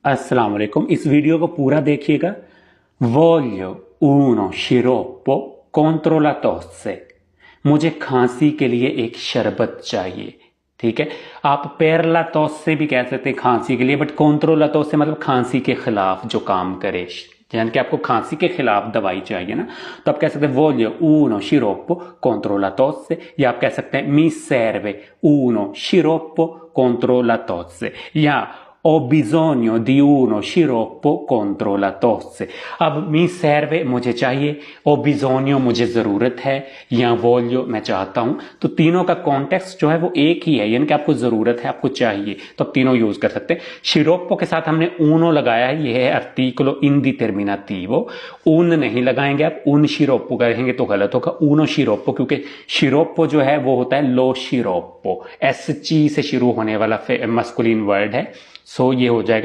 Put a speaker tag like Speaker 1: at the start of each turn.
Speaker 1: अस्सलाम वालेकुम। इस वीडियो को पूरा देखिएगा। Voglio uno sciroppo contro la tosse। मुझे खांसी के लिए एक शरबत चाहिए। ठीक है, आप per la tosse भी कह सकते हैं खांसी के लिए, बट contro la tosse मतलब खांसी के खिलाफ जो काम करे, यानी कि आपको खांसी के खिलाफ दवाई चाहिए ना, तो आप कह सकते हैं voglio uno sciroppo contro la tosse, या आप कह सकते हैं mi serve uno sciroppo contro la tosse, या ho bisogno di uno sciroppo contro la tosse। अब mi serve मुझे चाहिए, ho bisogno मुझे ज़रूरत है, या voglio मैं चाहता हूँ, तो तीनों का कॉन्टेक्स्ट जो है वो एक ही है, यानी कि आपको ज़रूरत है, आपको चाहिए, तो आप तीनों यूज़ कर सकते हैं। शिरोप्पो के साथ हमने uno लगाया है, ये है articolo indeterminativo। उन नहीं लगाएंगे आप, उन शिरोप्पो कहेंगे तो गलत होगा, uno शिरोप्पो, क्योंकि शिरोप्पो जो है वो होता है लो शिरोप्पो, एस ची से शुरू होने वाला मस्कुलिन वर्ड है, सो ये हो जाएगा